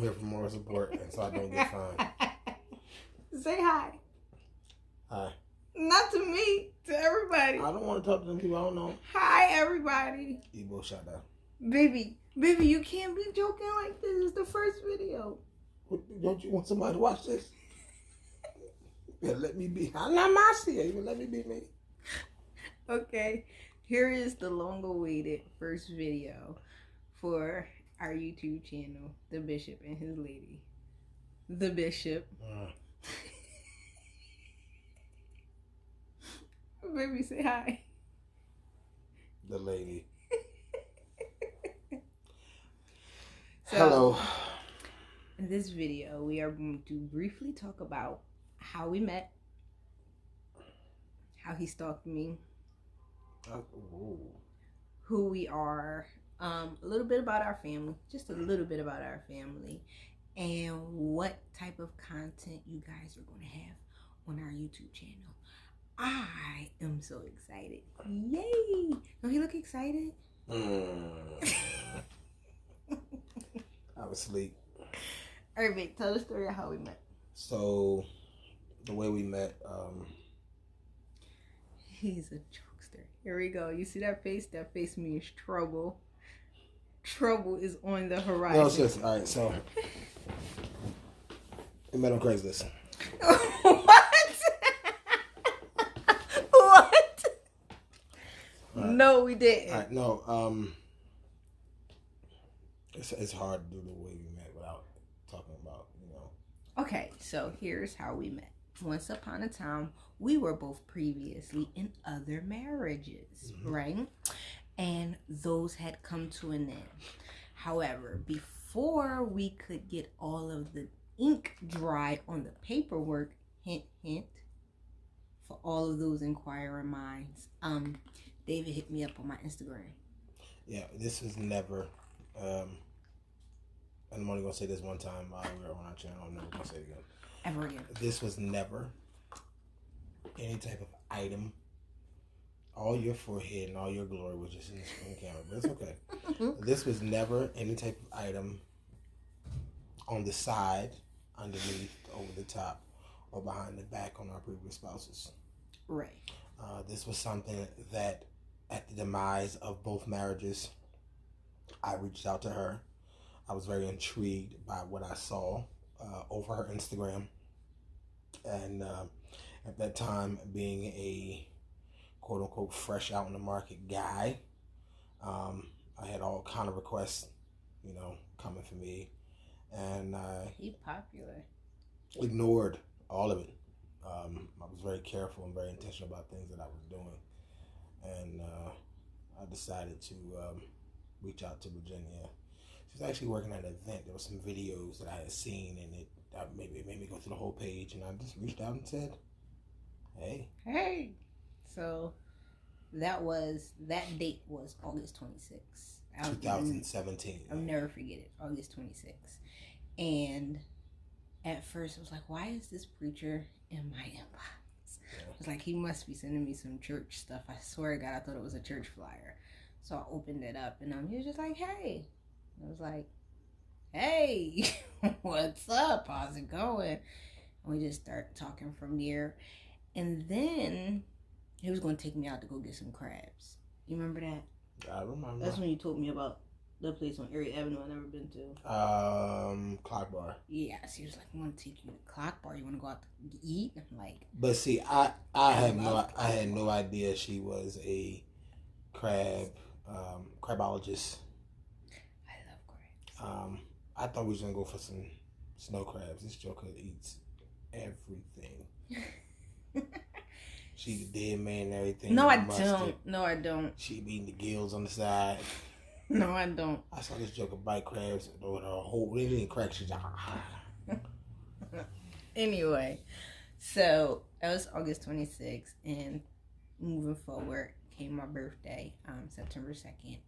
I'm here for moral support, and so I don't get fined. Say hi. Hi. Not to me, to everybody. I don't want to talk to them people I don't know. Hi, everybody. Ebo shut down. Baby, you can't be joking like this. It's the first video. Don't you want somebody to watch this? Yeah, let me be. I'm not my shit. Even let me be me. Okay, here is the long-awaited first video for our YouTube channel, The Bishop and His Lady. The Bishop. Baby, say hi. The lady. So, hello. in this video, we are going to briefly talk about how we met, how he stalked me, who we are, a little bit about our family, just a little bit about our family, and what type of content you guys are going to have on our YouTube channel. I am so excited. Yay! Don't you look excited? I was asleep. All right, babe, tell the story of how we met. So, the way we met, he's a jokester. Here we go. You see that face? That face means trouble. Trouble is on the horizon. No, it's just, all right, so, we met on Craigslist. What? What? Right. No, we didn't. All right, no, it's hard to do the way we met without talking about, Okay, so here's how we met. Once upon a time, we were both previously in other marriages, right? And those had come to an end. However, before we could get all of the ink dry on the paperwork, hint, hint, for all of those inquiring minds, David hit me up on my Instagram. Yeah, this was never, and I'm only going to say this one time while we were on our channel. I'm never going to say it again. Ever again. This was never any type of item. All your forehead and all your glory was just in the screen camera, but it's okay. This was never any type of item on the side, underneath, over the top, or behind the back on our previous spouses. Right. This was something that at the demise of both marriages, I reached out to her. I was very intrigued by what I saw over her Instagram. And at that time, being a quote-unquote fresh out in the market guy, I had all kind of requests, coming for me. And He popular. ignored all of it. I was very careful and very intentional about things that I was doing. And I decided to reach out to Virginia. She was actually working at an event. There were some videos that I had seen, and it made me go through the whole page. And I just reached out and said, "Hey." So that date was August 26th. 2017. I'll never forget it. August 26th. And at first I was like, why is this preacher in my inbox? Yeah. I was like, he must be sending me some church stuff. I swear to God, I thought it was a church flyer. So I opened it up, and he was just like, hey. I was like, hey, what's up? How's it going? And we just started talking from there. And then he was going to take me out to go get some crabs. You remember that? I remember. That's when you told me about the place on Erie Avenue I've never been to. Clock Bar. Yes, he was like, I want to take you to Clock Bar. You want to go out to eat? I'm like, but see, I had no idea she was a crabologist. I love crabs. I thought we was gonna go for some snow crabs. This joker eats everything. She eat the dead man and everything. No, I don't. She be eating the gills on the side. No, I don't. I saw this joker bite crabs with her whole. It didn't crack. She's like, Anyway, so that was August 26th, and moving forward came my birthday, September 2nd.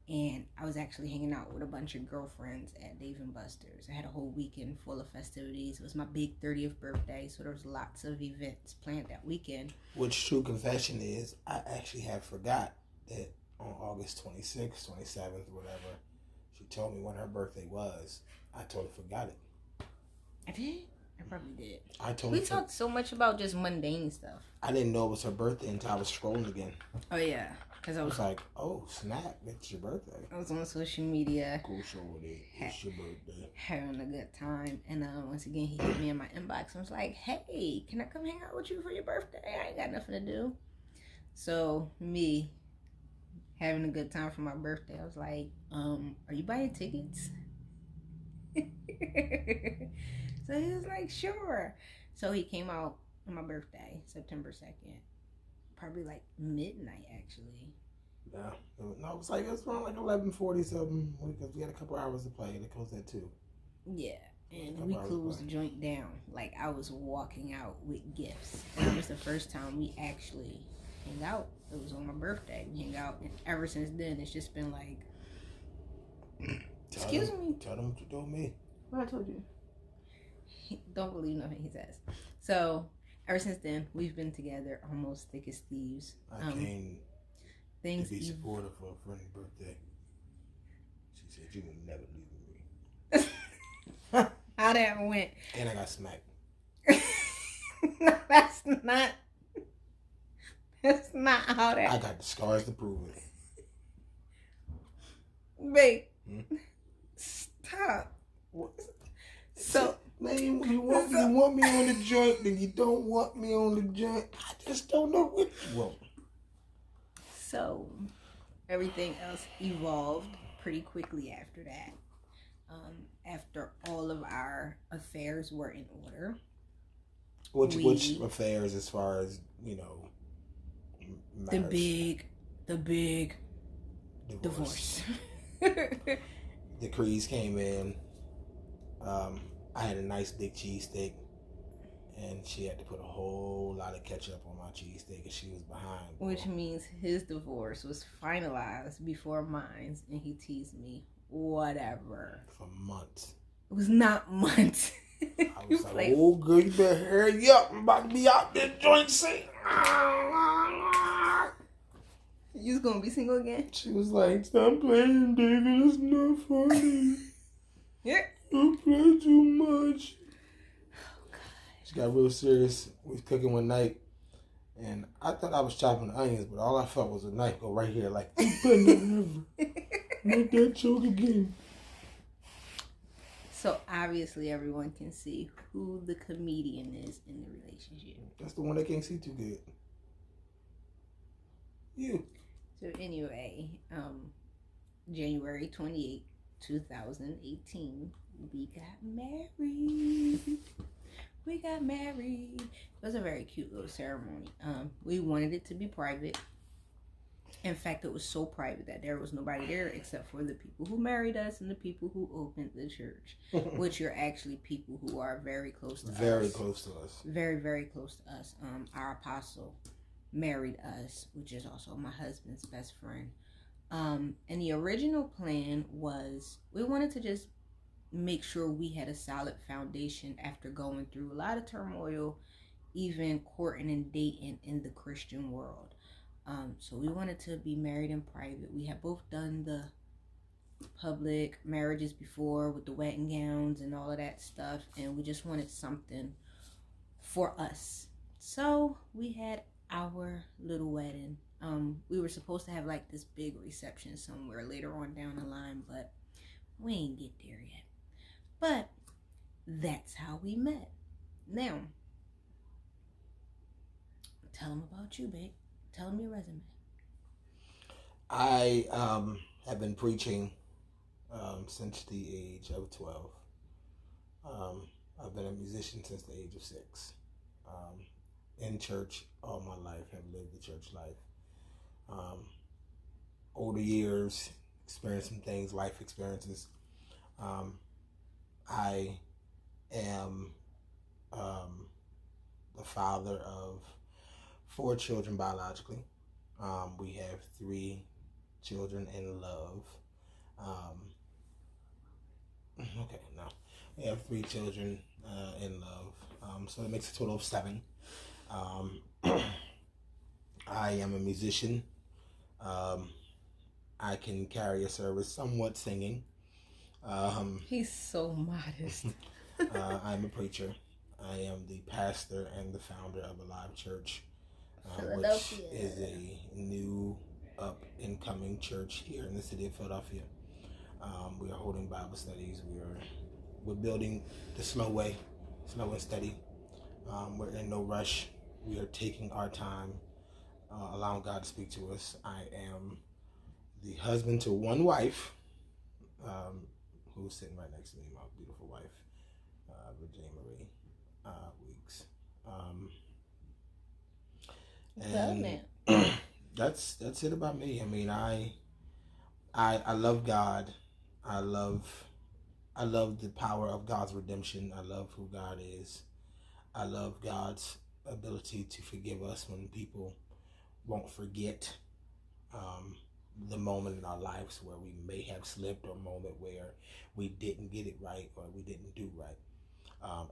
And I was actually hanging out with a bunch of girlfriends at Dave & Buster's. I had a whole weekend full of festivities. It was my big 30th birthday, so there was lots of events planned that weekend. Which, true confession is, I actually had forgot that on August 26th, 27th, whatever, She told me when her birthday was. I totally forgot it. I did? I probably did. I totally We talked so much about just mundane stuff. I didn't know it was her birthday until I was scrolling again. Oh, yeah. Because I was like, oh, snap, it's your birthday. I was on social media. Cool show with it. It's your birthday. Having a good time. And once again, he hit me in my inbox and was like, hey, can I come hang out with you for your birthday? I ain't got nothing to do. So, me having a good time for my birthday, I was like, are you buying tickets? So he was like, sure. So he came out on my birthday, September 2nd. Probably like midnight, actually. Yeah. No, it was around like 11:40 something because we had a couple hours to play and it closed at 2. Yeah. And we closed the joint down. Like, I was walking out with gifts. And it was the first time we actually hang out. It was on my birthday. We hang out. And ever since then, it's just been like, excuse me. Tell them what you told me. What I told you. Don't believe nothing he says. So, ever since then, we've been together almost thick as thieves. I came to be supportive for a friend's birthday. She said, you will never leave me. How that went. And I got smacked. No, that's not how that. I got the scars to prove it. Babe, stop. What? So, man, you want me on the joint, then you don't want me on the joint. I just don't know what you want. So, everything else evolved pretty quickly after that. After all of our affairs were in order. Which affairs, as far as, marriage? The big divorce. Decrees came in. I had a nice big cheesesteak, and she had to put a whole lot of ketchup on my cheesesteak, and she was behind. Which means his divorce was finalized before mine, and he teased me. Whatever. For months. It was not months. I was like, oh, girl, you better hurry up. I'm about to be out there joint saying. You was going to be single again? She was like, stop playing, David. It's not funny. Yeah. You play too much. Oh, God. She got real serious. We was cooking one night, and I thought I was chopping the onions, but all I felt was a knife go right here, like, you better never make that choke again. So obviously everyone can see who the comedian is in the relationship. That's the one that can't see too good. You. So anyway, January 28th, 2018, we got married. It was a very cute little ceremony. We wanted it to be private. In fact, it was so private that there was nobody there except for the people who married us and the people who opened the church, which are actually people who are very close to us. Very close to us. Very, very close to us. Our apostle married us, which is also my husband's best friend. And the original plan was we wanted to just make sure we had a solid foundation after going through a lot of turmoil, even courting and dating in the Christian world. So we wanted to be married in private. We had both done the public marriages before with the wedding gowns and all of that stuff, and we just wanted something for us. So we had our little wedding. We were supposed to have like this big reception somewhere later on down the line, but we ain't get there yet. But that's how we met. Now, tell them about you, babe. Tell them your resume. I have been preaching since the age of 12. I've been a musician since the age of 6. In church all my life, have lived the church life. Older years, experienced some things, life experiences. I am the father of 4 children biologically. We have 3 children in love. We have 3 children in love. So that makes a total of 7. I am a musician. I can carry a service somewhat singing. He's so modest. I'm a preacher. I am the pastor and the founder of Alive Church, which is a new up and coming church here in the city of Philadelphia. We are holding Bible studies. We're building the slow and steady. We're in no rush. We are taking our time, allowing God to speak to us. I am the husband to one wife, who's sitting right next to me, my beautiful wife, Virginia Marie Weeks. And that's it about me. I mean, I love God. I love the power of God's redemption. I love who God is. I love God's ability to forgive us when people won't forget the moment in our lives where we may have slipped, or a moment where we didn't get it right or we didn't do right.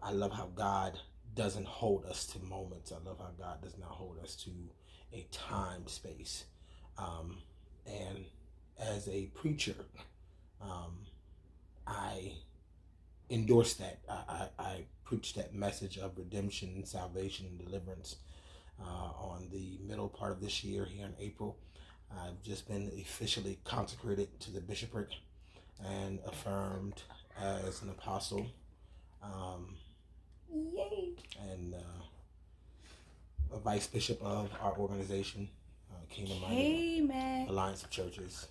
I love how God doesn't hold us to moments. I love how God does not hold us to a time space. And as a preacher, I endorse that. I preach that message of redemption and salvation and deliverance on the middle part of this year here in April. I've just been officially consecrated to the bishopric and affirmed as an apostle. Yay! And a vice bishop of our organization, Kingdom Minded Alliance of Churches,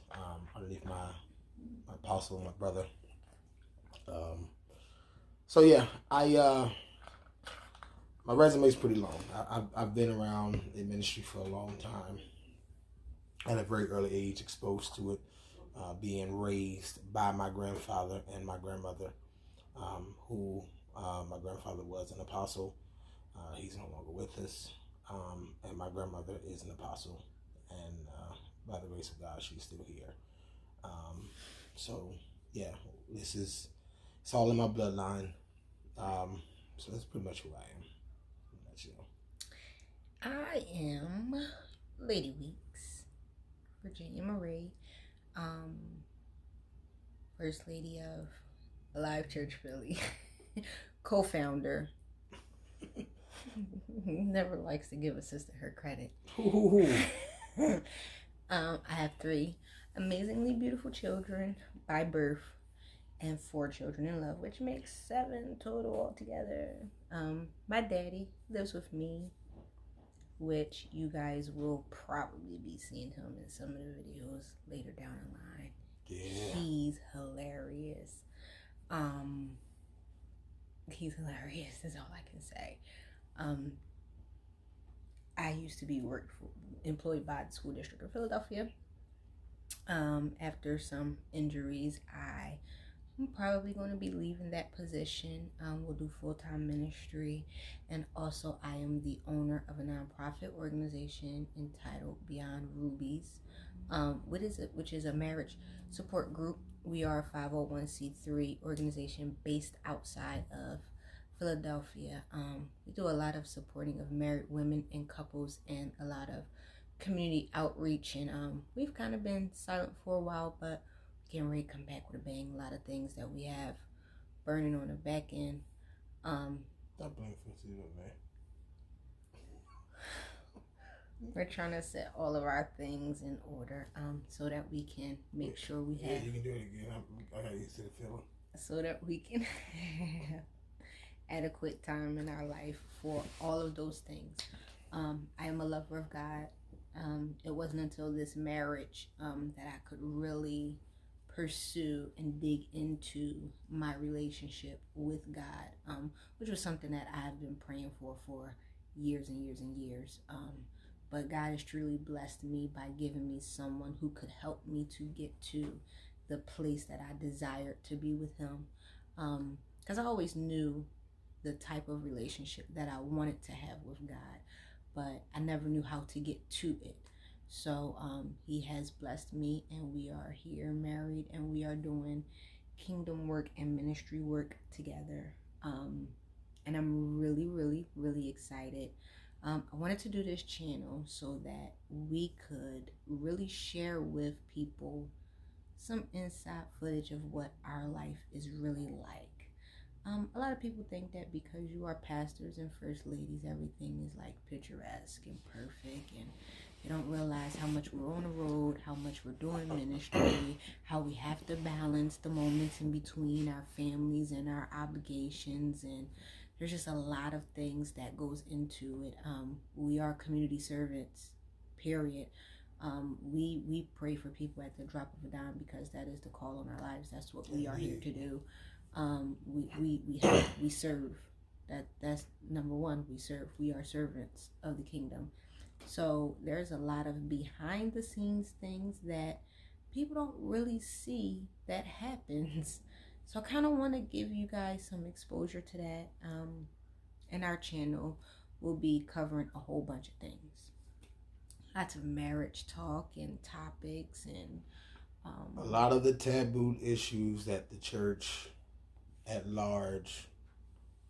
underneath my apostle, my brother. So yeah, my resume is pretty long. I've been around in ministry for a long time. At a very early age, exposed to it, being raised by my grandfather and my grandmother, who my grandfather was an apostle. He's no longer with us. And my grandmother is an apostle. And by the grace of God, she's still here. So, yeah, it's all in my bloodline. So that's pretty much who I am. I am Lady Weeks, Virginia Marie, First Lady of Alive Church Philly, co-founder. Never likes to give a sister her credit. I have 3 amazingly beautiful children by birth and 4 children in love, which makes 7 total altogether. My daddy lives with me, which you guys will probably be seeing him in some of the videos later down the line. Yeah. He's hilarious. He's hilarious is all I can say. I used to be employed by the school district of Philadelphia. After some injuries, I'm probably going to be leaving that position. We'll do full-time ministry, and also I am the owner of a nonprofit organization entitled Beyond Rubies, which is a marriage support group. We are a 501c3 organization based outside of Philadelphia. We do a lot of supporting of married women and couples, and a lot of community outreach, and we've kind of been silent for a while, but getting ready to come back with a bang. A lot of things that we have burning on the back end. Stop playing fancy with me. We're trying to set all of our things in order, so that we can make sure we have. Yeah, you can do it again. I got used to the feeling. So that we can have adequate time in our life for all of those things. I am a lover of God. It wasn't until this marriage that I could really pursue and dig into my relationship with God, which was something that I've been praying for years and years and years. But God has truly blessed me by giving me someone who could help me to get to the place that I desired to be with him. Because I always knew the type of relationship that I wanted to have with God, but I never knew how to get to it. So he has blessed me, and we are here married, and we are doing kingdom work and ministry work together. And I'm really, really, really excited. I wanted to do this channel so that we could really share with people some inside footage of what our life is really like. A lot of people think that because you are pastors and first ladies, everything is like picturesque and perfect, and they don't realize how much we're on the road, how much we're doing ministry, how we have to balance the moments in between our families and our obligations, and there's just a lot of things that goes into it. We are community servants, period. We pray for people at the drop of a dime because that is the call on our lives. That's what we are here to do. We serve. That's number one. We serve. We are servants of the kingdom. So there's a lot of behind the scenes things that people don't really see that happens. So I kind of want to give you guys some exposure to that. And our channel will be covering a whole bunch of things. Lots of marriage talk and topics and a lot of the taboo issues that the church at large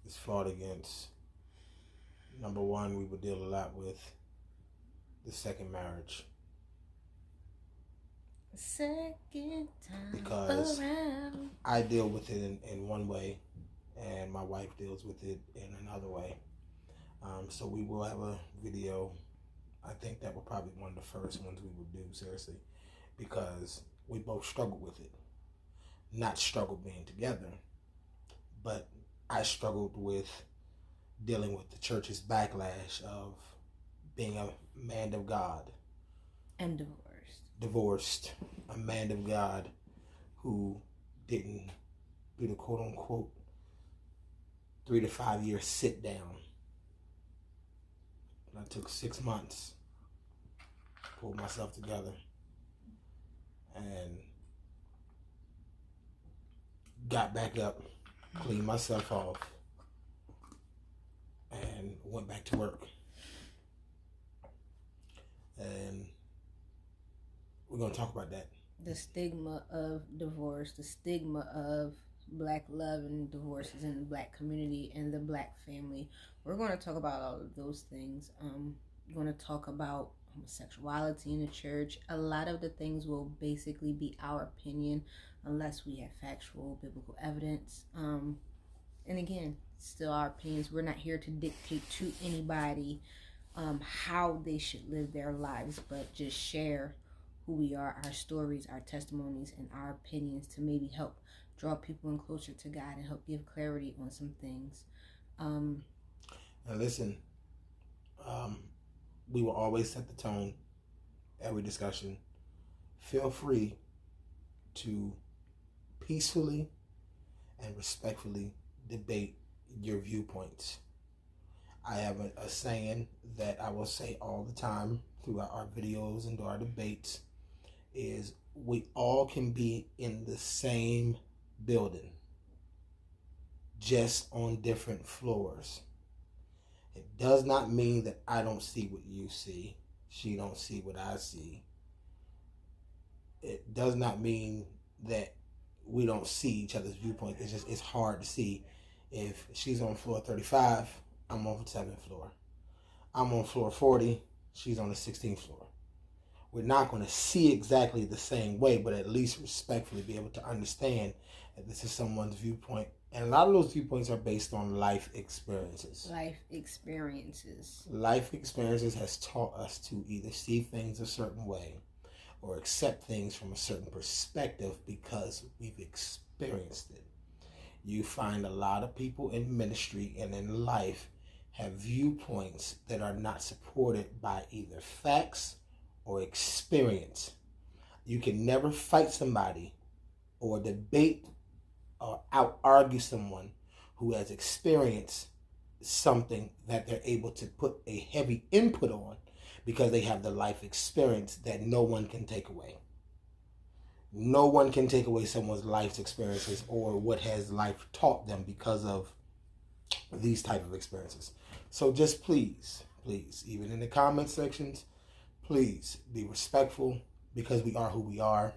is fought against. Number one, we would deal a lot with the second marriage. Second time because around. I deal with it in one way, and my wife deals with it in another way. So we will have a video. I think that will probably be one of the first ones we will do, seriously, because we both struggle with it. Not struggle being together, but I struggled with dealing with the church's backlash of being a man of God. And divorced, a man of God who didn't do the quote unquote 3 to 5 year sit down. I took 6 months, pulled myself together, and got back up, cleaned myself off, and went back to work. And we're going to talk about that. The stigma of divorce, the stigma of black love and divorces in the black community and the black family. We're going to talk about all of those things. We're going to talk about homosexuality in the church. A lot of the things will basically be our opinion unless we have factual biblical evidence. And again, still our opinions. We're not here to dictate to anybody how they should live their lives, but just share who we are, our stories, our testimonies, and our opinions to maybe help draw people in closer to God and help give clarity on some things. Now listen, we will always set the tone every discussion. Feel free to peacefully and respectfully debate your viewpoints. I have a saying that I will say all the time throughout our videos and our debates is we all can be in the same building, just on different floors. It does not mean that I don't see what you see, she don't see what I see. It does not mean that we don't see each other's viewpoint. It's just, it's hard to see. If she's on floor 35, I'm on the 7th floor. I'm on floor 40, she's on the 16th floor. We're not going to see exactly the same way, but at least respectfully be able to understand that this is someone's viewpoint. And a lot of those viewpoints are based on life experiences. Life experiences. Life experiences has taught us to either see things a certain way or accept things from a certain perspective because we've experienced it. You find a lot of people in ministry and in life have viewpoints that are not supported by either facts or experience. You can never fight somebody or debate or out-argue someone who has experienced something that they're able to put a heavy input on because they have the life experience that no one can take away. No one can take away someone's life experiences or what has life taught them because of these type of experiences. So just please, even in the comment sections, please be respectful because we are who we are.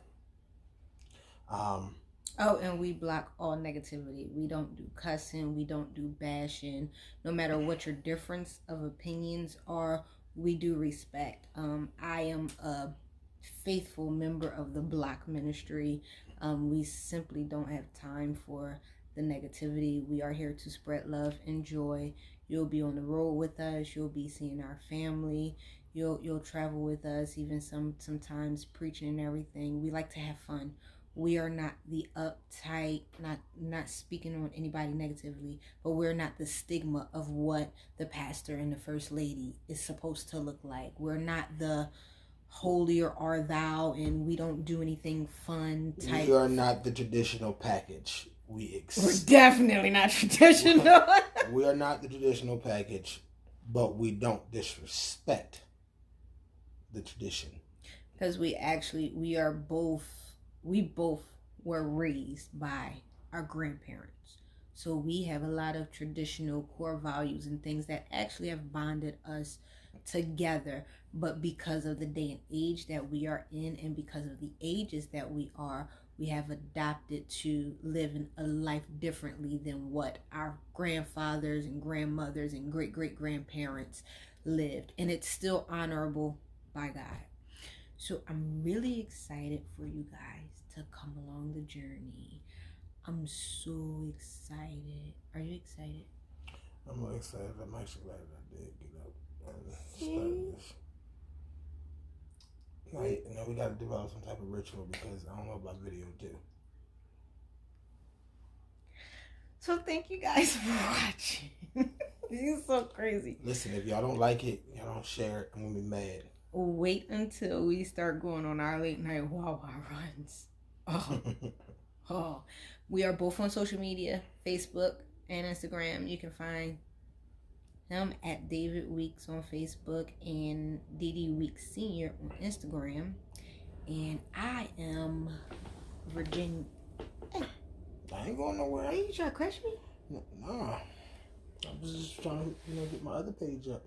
And we block all negativity. We don't do cussing. We don't do bashing. No matter what your difference of opinions are, we do respect. I am a faithful member of the Block Ministry. We simply don't have time for the negativity. We are here to spread love and joy. You'll be on the road with us. You'll be seeing our family. You'll travel with us, even sometimes preaching and everything. We like to have fun. We are not the uptight, not speaking on anybody negatively, but we're not the stigma of what the pastor and the first lady is supposed to look like. We're not the holier are thou, and we don't do anything fun type. We are not the traditional package. We're definitely not traditional. We are not the traditional package, but we don't disrespect the tradition. Because we both were raised by our grandparents. So we have a lot of traditional core values and things that actually have bonded us together. But because of the day and age that we are in, and because of the ages that we are, we have adopted to live a life differently than what our grandfathers and grandmothers and great-great-grandparents lived. And it's still honorable by God. So I'm really excited for you guys to come along the journey. I'm so excited. Are you excited? I'm really excited. I'm actually glad that I did get up and start this. Now we got to develop some type of ritual, because I don't know about video too. So thank you guys for watching. This is so crazy. Listen, if y'all don't like it, y'all don't share it, I'm going to be mad. Wait until we start going on our late night Wawa runs. Oh. We are both on social media, Facebook and Instagram. You can find him at David Weeks on Facebook and DD Weeks Senior on Instagram. And I am Virginia. Hey, I ain't going nowhere. Are you trying to crush me? Nah. I'm just trying to get my other page up.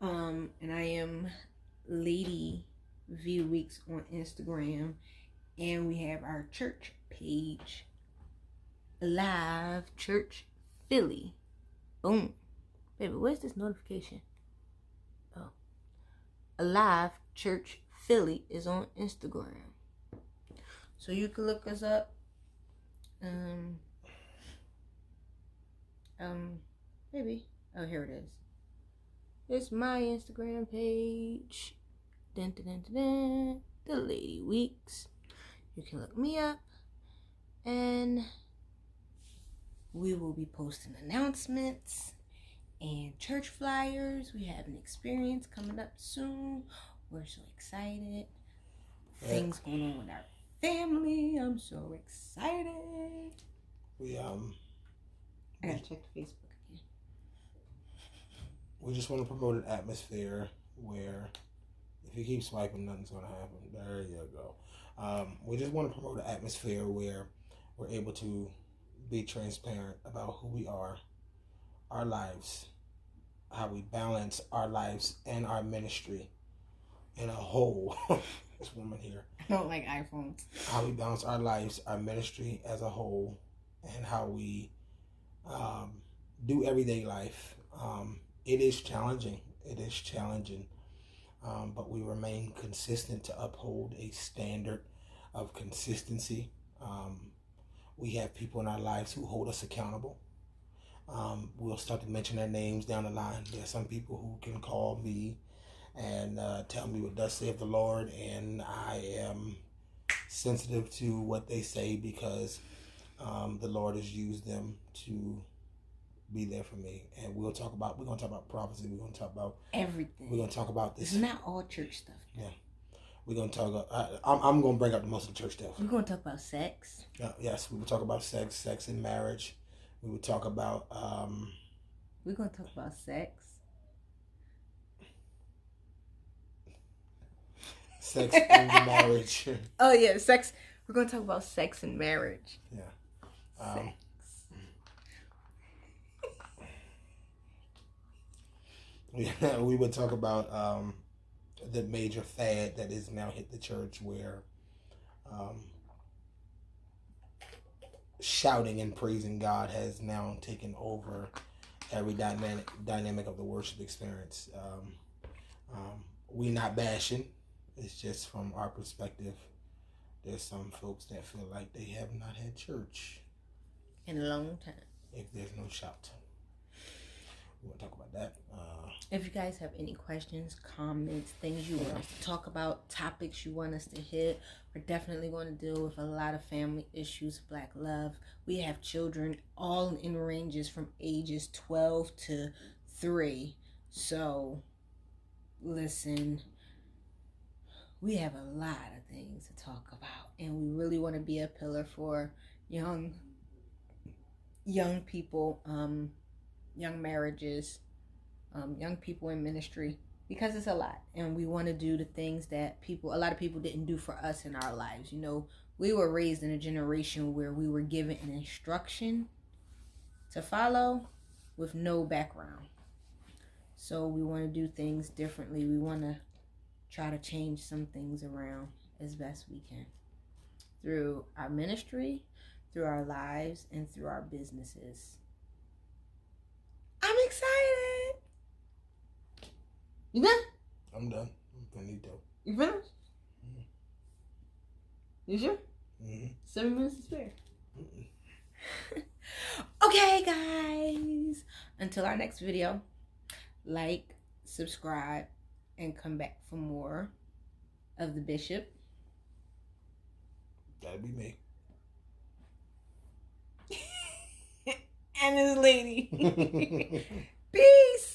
And I am Lady V Weeks on Instagram. And we have our church page, Live Church Philly. Boom. Baby, where's this notification? Oh. Alive Church Philly is on Instagram. So you can look us up. Maybe. Oh, here it is. It's my Instagram page. Dun, dun, dun, dun, dun. The Lady Weeks. You can look me up. And we will be posting announcements and church flyers. We have an experience coming up soon. We're so excited. Things going on with our family. I'm so excited. I gotta check the Facebook again. We just want to promote an atmosphere where if you keep swiping, nothing's gonna happen. There you go. We just want to promote an atmosphere where we're able to be transparent about who we are, our lives, how we balance our lives and our ministry in a whole. This woman here. I don't like iPhones. How we balance our lives, our ministry as a whole, and how we do everyday life. It is challenging. But we remain consistent to uphold a standard of consistency. We have people in our lives who hold us accountable. We'll start to mention their names down the line. There are some people who can call me and tell me what thus saith the Lord, and I am sensitive to what they say, because the Lord has used them to be there for me. And we're going to talk about prophecy. We're going to talk about everything. We're going to talk about this. It's not all church stuff. Yeah. We're going to talk about, I'm going to bring up the most of the church stuff. We're going to talk about sex. Yes, we will talk about sex and marriage. We will talk about... We're going to talk about sex. Sex and marriage. Oh, yeah, sex. We're going to talk about sex and marriage. Yeah. Sex. We would talk about the major fad that has now hit the church, where shouting and praising God has now taken over every dynamic of the worship experience. We not bashing. It's just from our perspective. There's some folks that feel like they have not had church in a long time. If there's no shout. We want to talk about that. If you guys have any questions, comments, things you want us to talk about, topics you want us to hit, we're definitely going to deal with a lot of family issues, Black love. We have children all in ranges from ages 12 to 3. So, listen, we have a lot of things to talk about. And we really want to be a pillar for young people, young marriages, young people in ministry, because it's a lot, and we want to do the things that a lot of people didn't do for us in our lives. You know, we were raised in a generation where we were given an instruction to follow with no background. So we want to do things differently. We want to try to change some things around as best we can through our ministry, through our lives, and through our businesses. I'm excited. You done? I'm done. I'm finito. You finished? Mm-hmm. You sure? Mm-hmm. 7 minutes to spare. Mm-hmm. Okay, guys. Until our next video, like, subscribe, and come back for more of the Bishop. That'd be me. And his lady. Peace.